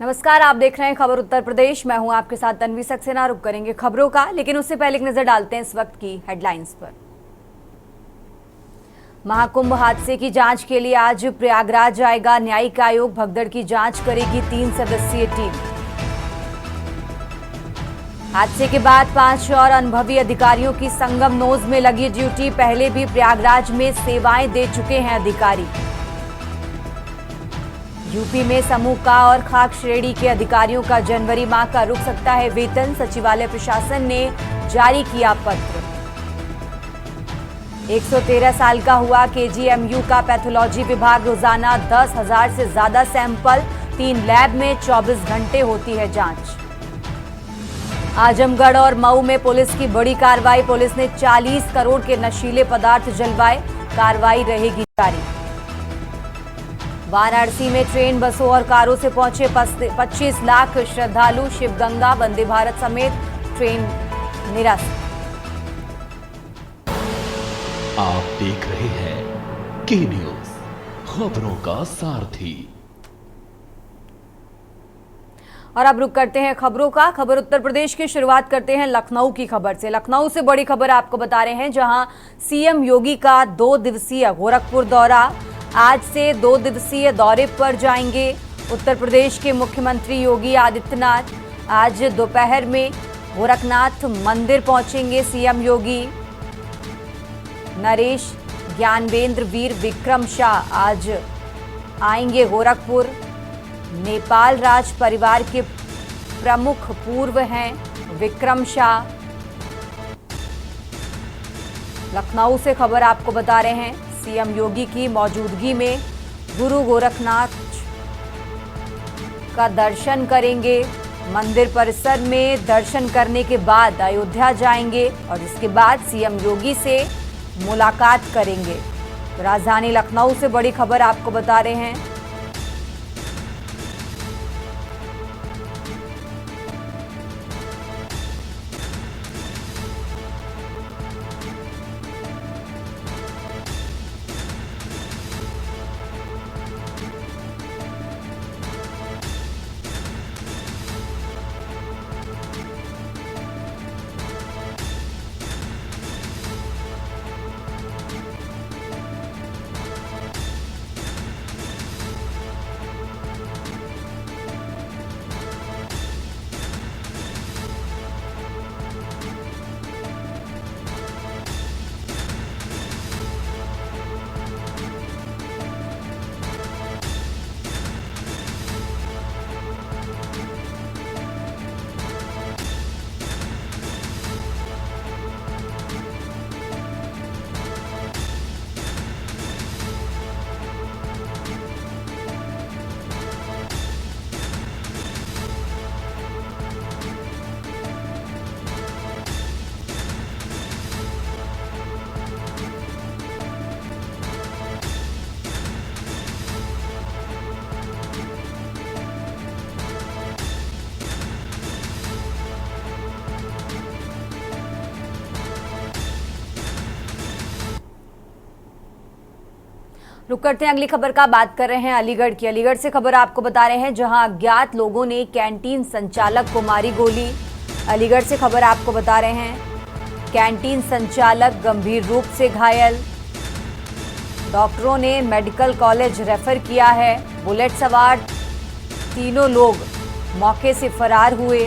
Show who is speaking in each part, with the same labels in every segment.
Speaker 1: नमस्कार, आप देख रहे हैं खबर उत्तर प्रदेश। मैं हूं आपके साथ तन्वी सक्सेना। रुक करेंगे खबरों का, लेकिन उससे पहले एक नजर डालते हैं इस वक्त की हेडलाइंस पर। महाकुंभ हादसे की जांच के लिए आज प्रयागराज जाएगा न्यायिक आयोग। भगदड़ की जांच करेगी 3 सदस्यीय टीम। हादसे के बाद 5 और अनुभवी अधिकारियों की संगम नोज में लगी ड्यूटी। पहले भी प्रयागराज में सेवाएं दे चुके हैं अधिकारी। यूपी में समूह का और खाक श्रेणी के अधिकारियों का जनवरी माह का रुक सकता है वेतन। सचिवालय प्रशासन ने जारी किया पत्र। 113 साल का हुआ केजीएमयू का पैथोलॉजी विभाग। रोजाना 10,000 से ज्यादा सैंपल। 3 लैब में 24 घंटे होती है जांच। आजमगढ़ और मऊ में पुलिस की बड़ी कार्रवाई। पुलिस ने 40 करोड़ के नशीले पदार्थ जलवाए। कार्रवाई रहेगी जारी। वाराणसी में ट्रेन, बसों और कारों से पहुंचे 25 लाख श्रद्धालु। शिवगंगा, वंदे भारत समेत ट्रेन निरस्त।
Speaker 2: आप देख रहे हैं के न्यूज, खबरों का सारथी।
Speaker 1: और अब रुक करते हैं खबरों का। खबर उत्तर प्रदेश की शुरुआत करते हैं लखनऊ की खबर से। लखनऊ से बड़ी खबर आपको बता रहे हैं, जहां सीएम योगी का 2 दिवसीय गोरखपुर दौरा। आज से 2 दिवसीय दौरे पर जाएंगे उत्तर प्रदेश के मुख्यमंत्री योगी आदित्यनाथ। आज दोपहर में गोरखनाथ मंदिर पहुंचेंगे सीएम योगी। नरेश ज्ञानवेंद्र वीर विक्रम शाह आज आएंगे गोरखपुर। नेपाल राज परिवार के प्रमुख पूर्व हैं विक्रम शाह। लखनऊ से खबर आपको बता रहे हैं, सीएम योगी की मौजूदगी में गुरु गोरखनाथ का दर्शन करेंगे। मंदिर परिसर में दर्शन करने के बाद अयोध्या जाएंगे और इसके बाद सीएम योगी से मुलाकात करेंगे। राजधानी लखनऊ से बड़ी खबर आपको बता रहे हैं। रुक करते हैं अगली खबर का। बात कर रहे हैं अलीगढ़ की। अलीगढ़ से खबर आपको बता रहे हैं, जहां अज्ञात लोगों ने कैंटीन संचालक को मारी गोली। अलीगढ़ से खबर आपको बता रहे हैं, कैंटीन संचालक गंभीर रूप से घायल। डॉक्टरों ने मेडिकल कॉलेज रेफर किया है। बुलेट सवार 3 लोग मौके से फरार हुए।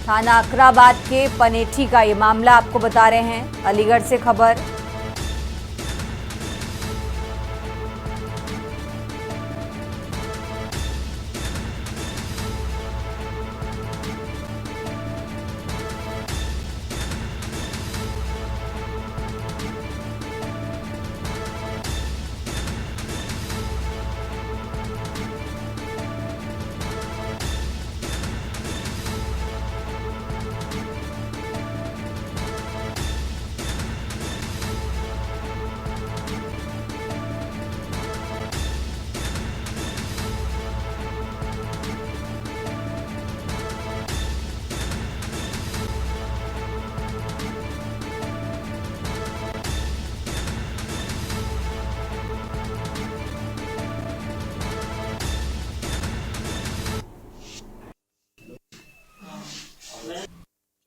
Speaker 1: थाना अकराबाद के पनेठी का ये मामला आपको बता रहे हैं। अलीगढ़ से खबर।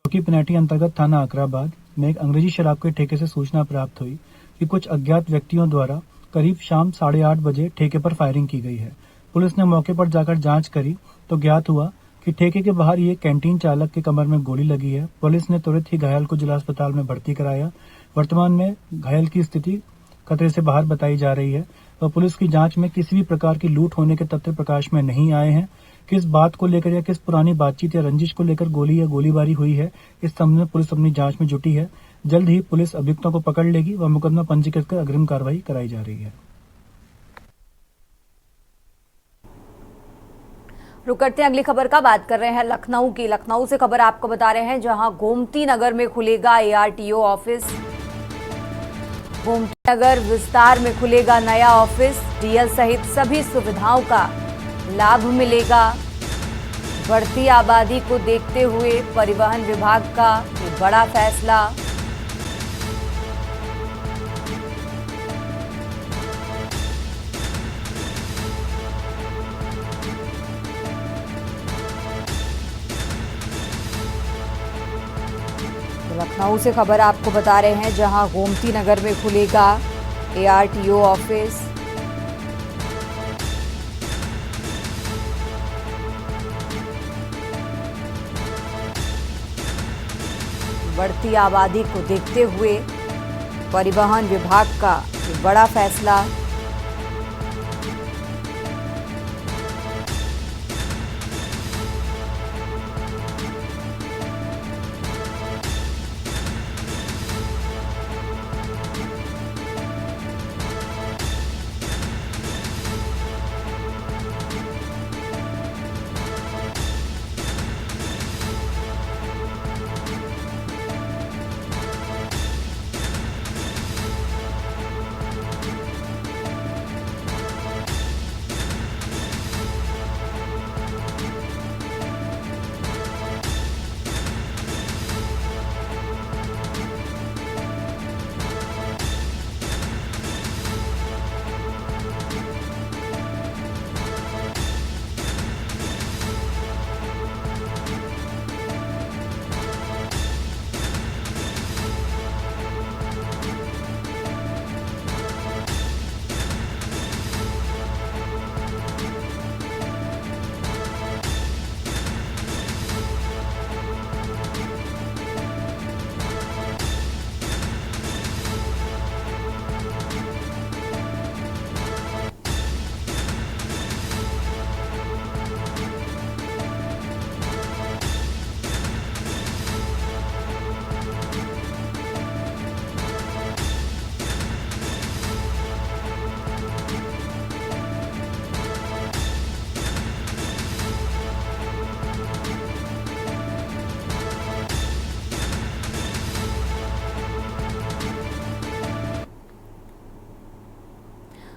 Speaker 3: की पिनैटी अंतर्गत थाना अकराबाद में एक अंग्रेजी शराब के ठेके से सूचना प्राप्त हुई कि कुछ अज्ञात व्यक्तियों द्वारा करीब शाम 8:30 बजे ठेके पर फायरिंग की गई है। पुलिस ने मौके पर जाकर जांच करी तो ज्ञात हुआ कि ठेके के बाहर ये कैंटीन चालक के कमर में गोली लगी है। पुलिस ने तुरंत ही घायल को जिला अस्पताल में भर्ती कराया। वर्तमान में घायल की स्थिति खतरे से बाहर बताई जा रही है। तो पुलिस की जांच में किसी भी प्रकार की लूट होने के तथ्य प्रकाश में नहीं आए हैं। किस बात को लेकर या किस पुरानी बातचीत या रंजिश को लेकर गोली या गोलीबारी हुई है, इस संबंध में पुलिस अपनी जांच में जुटी है। जल्द ही पुलिस अभियुक्तों को पकड़ लेगी व मुकदमा पंजीकृत कर अग्रिम कार्रवाई कराई जा रही है।
Speaker 1: रुक करते हैं अगली खबर का। बात कर रहे हैं लखनऊ की। लखनऊ से खबर आपको बता रहे हैं, जहां गोमती नगर में खुलेगा ARTO ऑफिस। गोमती नगर विस्तार में खुलेगा नया ऑफिस। DL सहित सभी सुविधाओं का लाभ मिलेगा। बढ़ती आबादी को देखते हुए परिवहन विभाग का ये बड़ा फैसला। लखनऊ से खबर आपको बता रहे हैं, जहां गोमती नगर में खुलेगा ARTO ऑफिस। बढ़ती आबादी को देखते हुए परिवहन विभाग का ये बड़ा फैसला।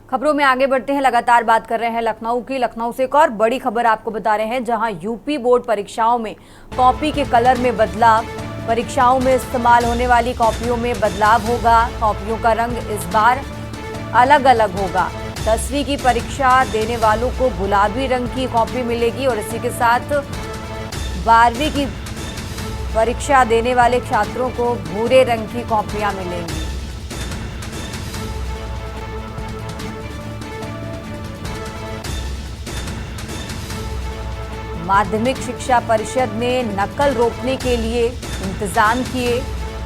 Speaker 1: खबरों में आगे बढ़ते हैं। लगातार बात कर रहे हैं लखनऊ की। लखनऊ से एक और बड़ी खबर आपको बता रहे हैं, जहां यूपी बोर्ड परीक्षाओं में कॉपी के कलर में बदलाव। परीक्षाओं में इस्तेमाल होने वाली कॉपियों में बदलाव होगा। कॉपियों का रंग इस बार अलग अलग होगा। 10वीं की परीक्षा देने वालों को गुलाबी रंग की कॉपी मिलेगी और इसी के साथ 12वीं की परीक्षा देने वाले छात्रों को भूरे रंग की कॉपियां मिलेंगी। माध्यमिक शिक्षा परिषद ने नकल रोकने के लिए इंतजाम किए।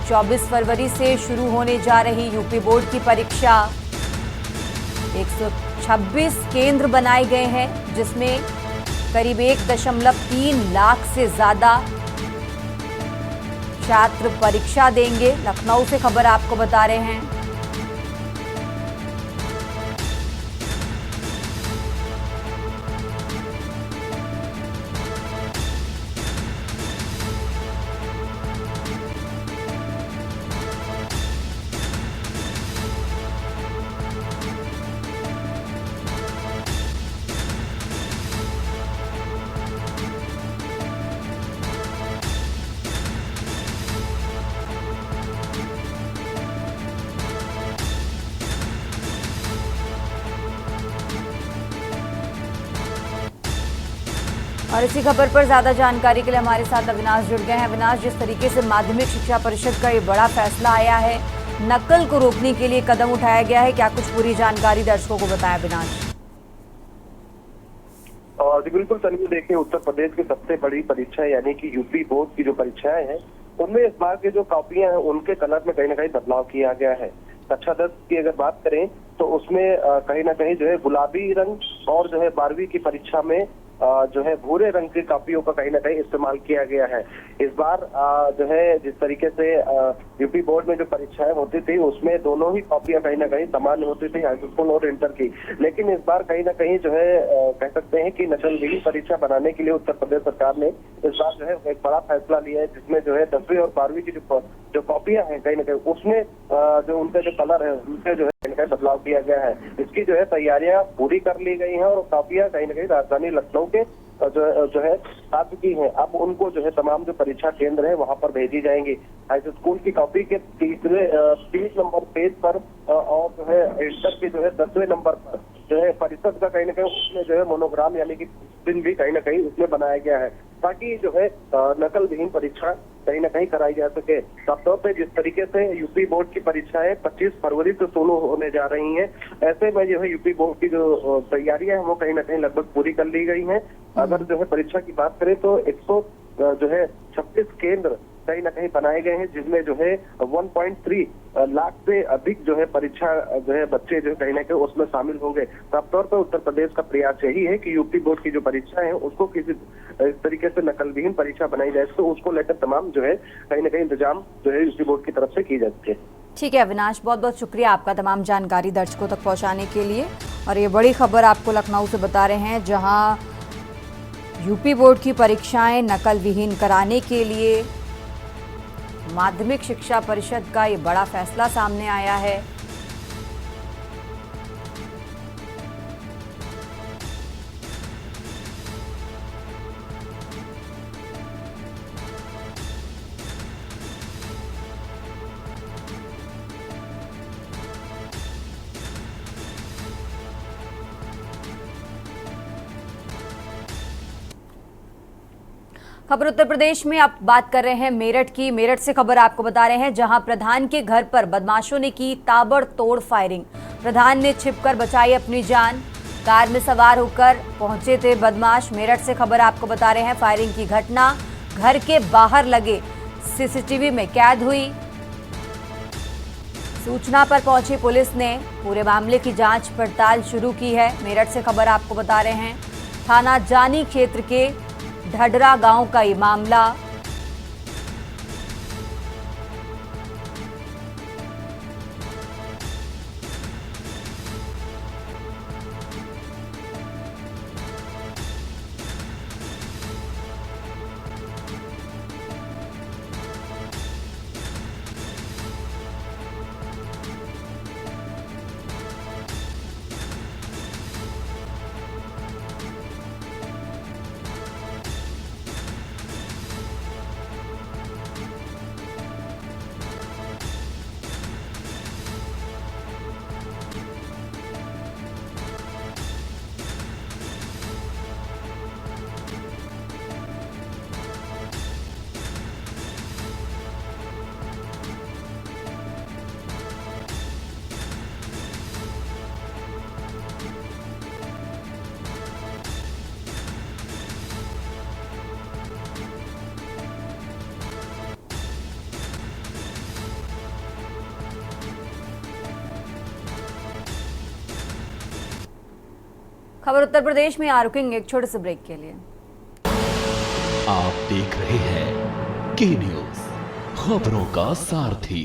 Speaker 1: 24 फरवरी से शुरू होने जा रही यूपी बोर्ड की परीक्षा। 126 केंद्र बनाए गए हैं, जिसमें करीब 1.3 लाख से ज्यादा छात्र परीक्षा देंगे। लखनऊ से खबर आपको बता रहे हैं। और इसी खबर पर ज्यादा जानकारी के लिए हमारे साथ अविनाश जुड़ गए हैं। अविनाश, जिस तरीके से माध्यमिक शिक्षा परिषद का ये बड़ा फैसला आया है, नकल को रोकने के लिए कदम उठाया गया है, क्या कुछ पूरी जानकारी दर्शकों को बताएं अविनाश?
Speaker 4: जी बिल्कुल तन्वी, देखिए उत्तर प्रदेश की सबसे बड़ी परीक्षा यानी कि यूपी बोर्ड की जो परीक्षाएं हैं उनमें इस बार की जो कॉपियां हैं उनके कलर में कहीं ना कहीं बदलाव किया गया है। कक्षा 10 की अगर बात करें तो उसमें कहीं ना कहीं जो है गुलाबी रंग और जो है 12वीं की परीक्षा में जो है भूरे रंग की कॉपियों का कहीं ना कहीं इस्तेमाल किया गया है। इस बार जो है जिस तरीके से यूपी बोर्ड में जो परीक्षाएं होती थी उसमें दोनों ही कॉपियां कहीं ना कहीं समान होती थी, हाई स्कूल और इंटर की। लेकिन इस बार कहीं ना कहीं जो है कह सकते हैं कि नकलविहीन परीक्षा बनाने के लिए उत्तर प्रदेश सरकार ने इस बार जो है एक बड़ा फैसला लिया है, जिसमें जो है 10वीं और 12वीं की जो कॉपियां हैं कहीं ना कहीं उसमें जो उनके जो कलर है उनसे जो है बदलाव किया गया है। इसकी जो है तैयारियां पूरी कर ली गई हैं और कॉपियां कहीं ना कहीं राजधानी लखनऊ के जो है आ चुकी हैं। अब उनको जो है तमाम जो परीक्षा केंद्र है वहां पर भेजी जाएंगी। हाई स्कूल की कॉपी के 30 नंबर पेज पर और जो है इंटर के जो है 10वें नंबर पर जो है परिषद का कहीं ना कहीं उसमें जो है मोनोग्राम यानी कि दिन भी कहीं ना कहीं उसमें बनाया गया है, ताकि जो है नकल विहीन परीक्षा कहीं ना कहीं कराई जा सके। साफ तौर पे जिस तरीके से यूपी बोर्ड की परीक्षाएं 25 फरवरी से शुरू होने जा रही हैं, ऐसे में जो है यूपी बोर्ड की जो तैयारियां हैं वो कहीं ना कहीं लगभग पूरी कर ली गई हैं। अगर जो है परीक्षा की बात करें तो 126 केंद्र कहीं ना कहीं बनाए गए हैं, जिसमें जो है 1.3 लाख से अधिक जो है परीक्षा जो है बच्चे जो है कहीं ना कहीं उसमें शामिल होंगे। साफ तौर पर उत्तर प्रदेश का प्रयास यही है कि यूपी बोर्ड की जो परीक्षाएं हैं उसको किसी इस तरीके से नकलविहीन परीक्षा बनाई जाए, तो उसको लेकर तमाम जो है कहीं ना कहीं इंतजाम जो है यूपी बोर्ड की तरफ से की जाती है।
Speaker 1: ठीक है अविनाश, बहुत बहुत शुक्रिया आपका तमाम जानकारी दर्शकों तक पहुंचाने के लिए। और ये बड़ी खबर आपको लखनऊ से बता रहे हैं, जहां यूपी बोर्ड की परीक्षाएं नकल विहीन कराने के लिए माध्यमिक शिक्षा परिषद का ये बड़ा फैसला सामने आया है। खबर उत्तर प्रदेश में आप बात कर रहे हैं मेरठ की। मेरठ से खबर आपको बता रहे हैं, जहां प्रधान के घर पर बदमाशों ने की ताबड़तोड़ फायरिंग। प्रधान ने छिपकर बचाई अपनी जान। कार में सवार होकर पहुंचे थे बदमाश। मेरठ से खबर आपको बता रहे हैं, फायरिंग की घटना घर के बाहर लगे सीसीटीवी में कैद हुई। सूचना पर पहुंची पुलिस ने पूरे मामले की जांच पड़ताल शुरू की है। मेरठ से खबर आपको बता रहे हैं, थाना जानी क्षेत्र के ढडरा गांव का ये मामला। खबर उत्तर प्रदेश में। रुकेंगे एक छोटे से ब्रेक के लिए।
Speaker 2: आप देख रहे हैं के न्यूज, खबरों का सारथी।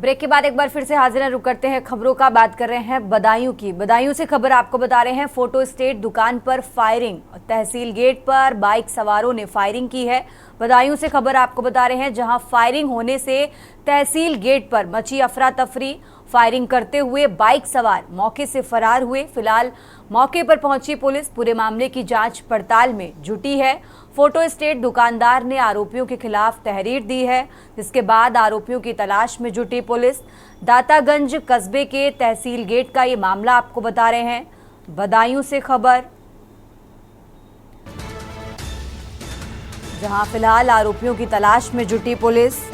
Speaker 1: ब्रेक के बाद एक बार फिर से हाजिर हैं, रुक करते हैं खबरों का। बात कर रहे हैं बदायूं की। बदायूं से खबर आपको बता रहे हैं, फोटो स्टेट दुकान पर फायरिंग। तहसील गेट पर बाइक सवारों ने फायरिंग की है। बदायूं से खबर आपको बता रहे हैं, जहां फायरिंग होने से तहसील गेट पर मची अफरा तफरी। फायरिंग करते हुए बाइक सवार मौके से फरार हुए। फिलहाल मौके पर पहुंची पुलिस पूरे मामले की जांच पड़ताल में जुटी है। फोटो स्टेट दुकानदार ने आरोपियों के खिलाफ तहरीर दी है, जिसके बाद आरोपियों की तलाश में जुटी पुलिस। दातागंज कस्बे के तहसील गेट का ये मामला आपको बता रहे हैं। बदायूं से खबर। जहां फिलहाल आरोपियों की तलाश में जुटी पुलिस।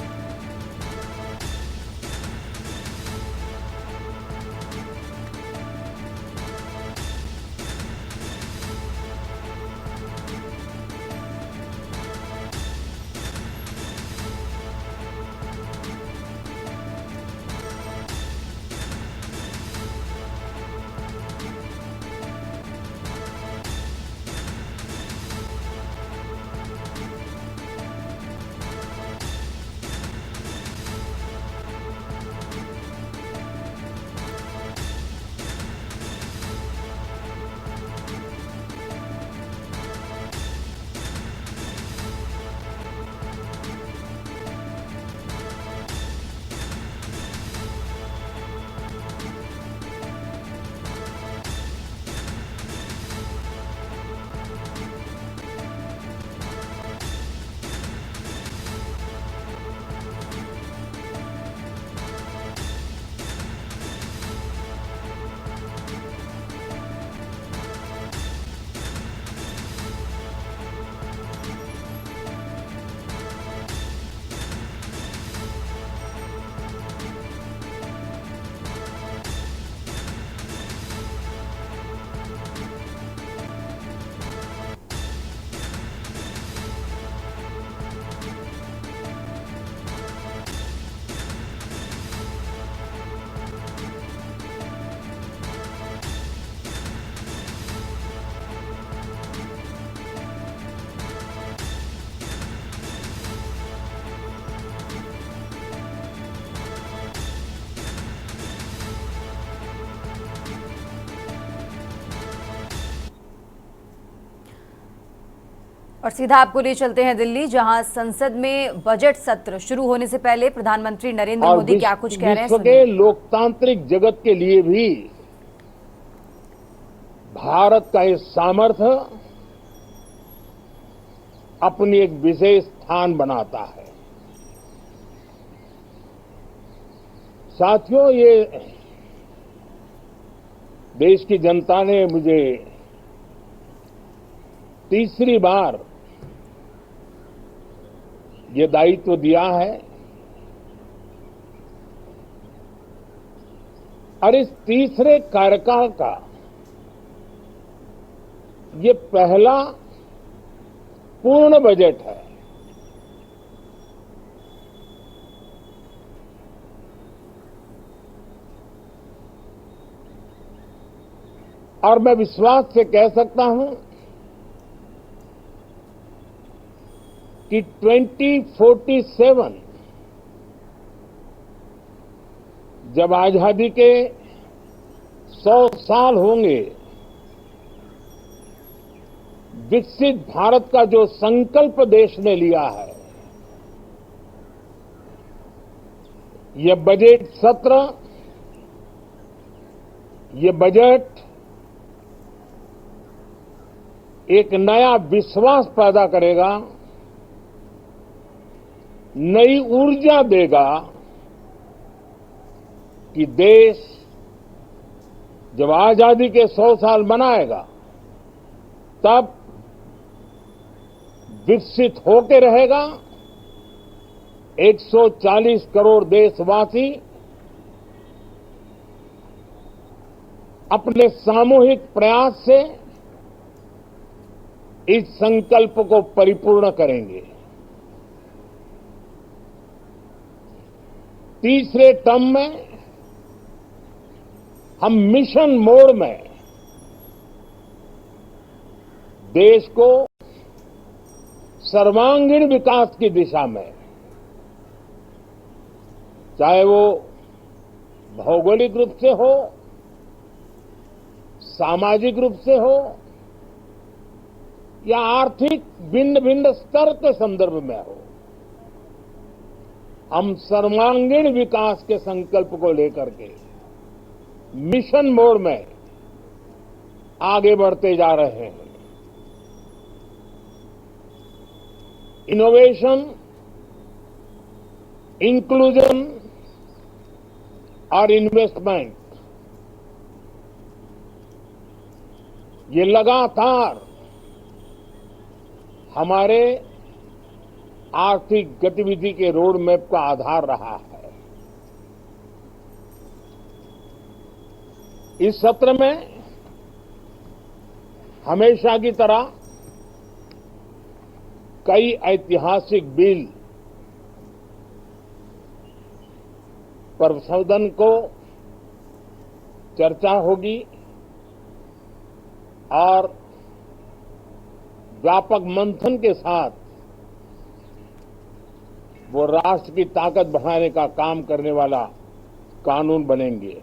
Speaker 1: और सीधा आपको ले चलते हैं दिल्ली, जहां संसद में बजट सत्र शुरू होने से पहले प्रधानमंत्री नरेंद्र मोदी क्या कुछ कह रहे हैं।
Speaker 5: विश्व के लोकतांत्रिक जगत के लिए भी भारत का ये सामर्थ्य अपनी एक विशेष स्थान बनाता है। साथियों, ये देश की जनता ने मुझे तीसरी बार ये दायित्व दिया है और इस तीसरे कार्यकाल का ये पहला पूर्ण बजट है। और मैं विश्वास से कह सकता हूं कि 2047 जब आजादी के 100 साल होंगे, विकसित भारत का जो संकल्प देश ने लिया है, ये बजट सत्र, ये बजट एक नया विश्वास पैदा करेगा, नई ऊर्जा देगा कि देश जब आजादी के 100 साल मनाएगा तब विकसित होकर रहेगा। 140 करोड़ देशवासी अपने सामूहिक प्रयास से इस संकल्प को परिपूर्ण करेंगे। तीसरे टर्म में हम मिशन मोड में देश को सर्वांगीण विकास की दिशा में, चाहे वो भौगोलिक रूप से हो, सामाजिक रूप से हो या आर्थिक भिन्न भिन्न स्तर के संदर्भ में हो, हम सर्वांगीण विकास के संकल्प को लेकर के मिशन मोड में आगे बढ़ते जा रहे हैं। इनोवेशन, इंक्लूजन और इन्वेस्टमेंट, ये लगातार हमारे आर्थिक गतिविधि के रोड मैप का आधार रहा है। इस सत्र में हमेशा की तरह कई ऐतिहासिक बिल पर सदन को चर्चा होगी और व्यापक मंथन के साथ वो राष्ट्र की ताकत बढ़ाने का काम करने वाला कानून बनेंगे।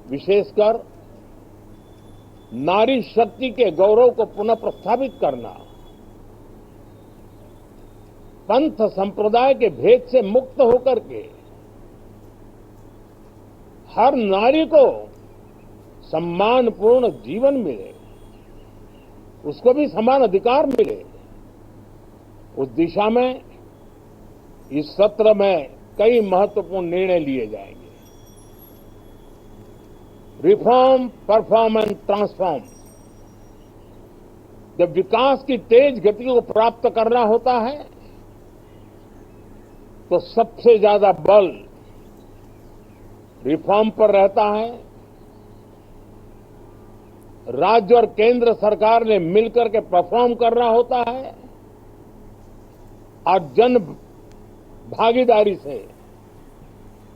Speaker 5: विशेषकर नारी शक्ति के गौरव को पुनः प्रस्थापित करना, पंथ संप्रदाय के भेद से मुक्त होकर के हर नारी को सम्मानपूर्ण जीवन मिले, उसको भी समान अधिकार मिले, उस दिशा में इस सत्र में कई महत्वपूर्ण निर्णय लिए जाएंगे। Reform, perform and transform. जब विकास की तेज गति को प्राप्त करना होता है तो सबसे ज्यादा बल रिफॉर्म पर रहता है। राज्य और केंद्र सरकार ने मिलकर के परफॉर्म करना होता है और जन भागीदारी से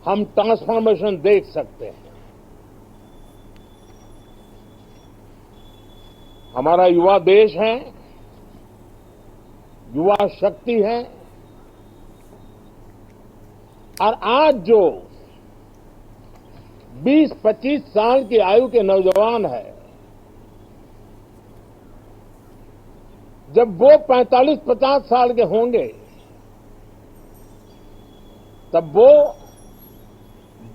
Speaker 5: हम ट्रांसफॉर्मेशन देख सकते हैं। हमारा युवा देश है, युवा शक्ति है और आज जो 20-25 साल की आयु के नौजवान है, जब वो 45-50 साल के होंगे तब वो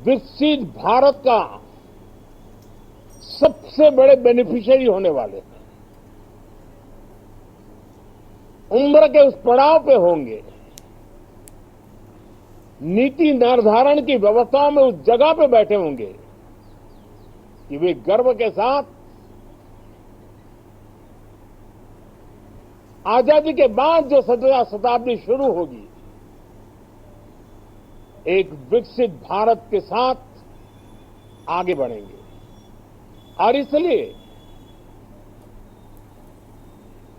Speaker 5: विकसित भारत का सबसे बड़े बेनिफिशियरी होने वाले हैं। उम्र के उस पड़ाव पे होंगे, नीति निर्धारण की व्यवस्थाओं में उस जगह पे बैठे होंगे कि वे गर्व के साथ आजादी के बाद जो शताब्दी शुरू होगी, एक विकसित भारत के साथ आगे बढ़ेंगे। और इसलिए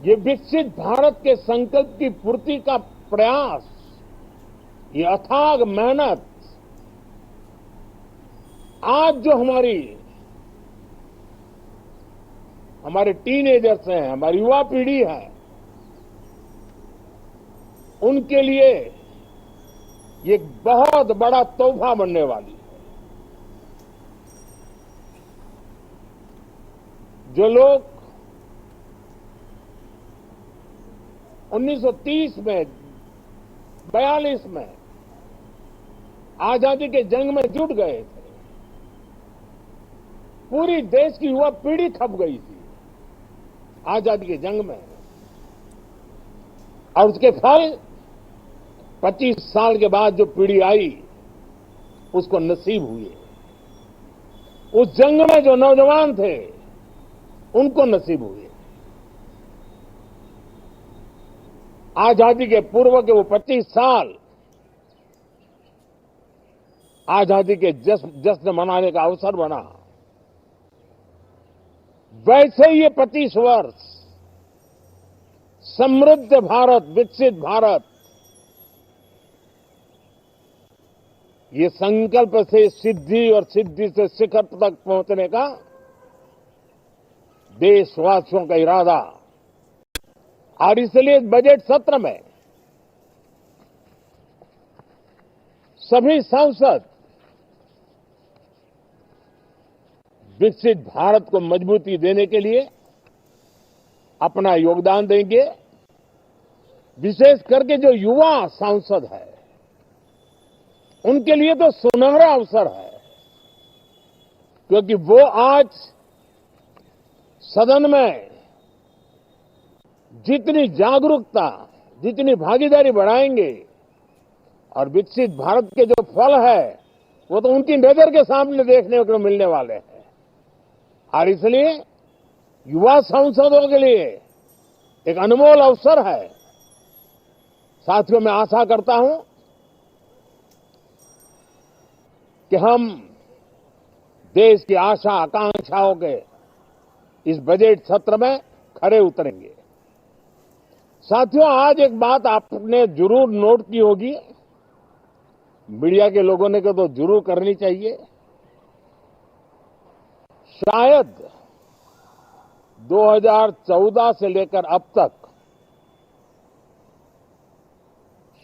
Speaker 5: ये विकसित भारत के संकल्प की पूर्ति का प्रयास, ये अथाग मेहनत आज जो हमारे टीनेजर्स हैं, हमारी युवा पीढ़ी है, उनके लिए ये बहुत बड़ा तोहफा बनने वाली है। जो लोग 1930 में, 42 में आजादी के जंग में जुट गए थे, पूरी देश की युवा पीढ़ी खप गई थी आजादी के जंग में, और उसके फल 25 साल के बाद जो पीढ़ी आई उसको नसीब हुए। उस जंग में जो नौजवान थे उनको नसीब हुए। आजादी के पूर्व के वो 25 साल आजादी के जश्न मनाने का अवसर बना। वैसे ही ये 25 वर्ष समृद्ध भारत, विकसित भारत, ये संकल्प से सिद्धि और सिद्धि से शिखर तक पहुंचने का देशवासियों का इरादा। और इसलिए बजट सत्र में सभी सांसद विकसित भारत को मजबूती देने के लिए अपना योगदान देंगे। विशेष करके जो युवा सांसद है उनके लिए तो सुनहरा अवसर है, क्योंकि वो आज सदन में जितनी जागरूकता, जितनी भागीदारी बढ़ाएंगे और विकसित भारत के जो फल है वो तो उनकी नजर के सामने देखने को मिलने वाले हैं। और इसलिए युवा सांसदों के लिए एक अनमोल अवसर है साथियों, मैं आशा करता हूं कि हम देश की आशा आकांक्षाओं के इस बजट सत्र में खरे उतरेंगे। साथियों, आज एक बात आपने जरूर नोट की होगी, मीडिया के लोगों ने तो जरूर करनी चाहिए। शायद 2014 से लेकर अब तक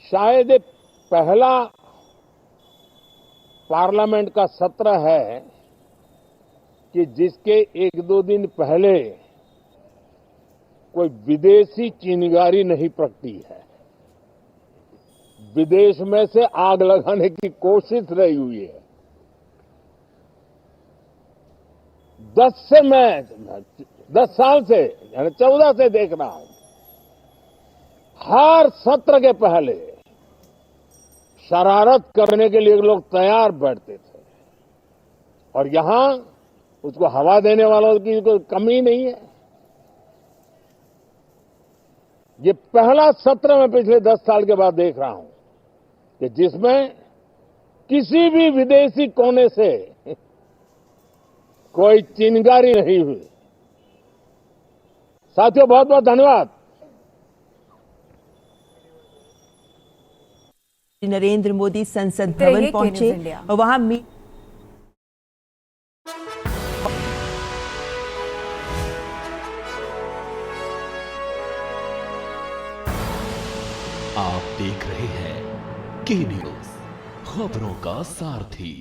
Speaker 5: शायद ये पहला पार्लियामेंट का सत्र है कि जिसके एक दो दिन पहले कोई विदेशी चिंगारी नहीं प्रगटी है। विदेश में से आग लगाने की कोशिश रही हुई है। 10 साल से यानी 14 से देख रहा हूं, हर सत्र के पहले शरारत करने के लिए लोग तैयार बैठते थे और यहां उसको हवा देने वालों की कोई कमी नहीं है। ये पहला सत्र मैं पिछले 10 साल के बाद देख रहा हूं कि जिसमें किसी भी विदेशी कोने से कोई चिंगारी नहीं हुई। साथियों, बहुत बहुत धन्यवाद।
Speaker 6: नरेंद्र मोदी संसद
Speaker 1: रहिए
Speaker 6: भवन
Speaker 1: के
Speaker 6: पहुंचे
Speaker 1: न्यूज़ इंडिया।
Speaker 6: और वहां
Speaker 2: आप देख रहे हैं के न्यूज, खबरों का सारथी।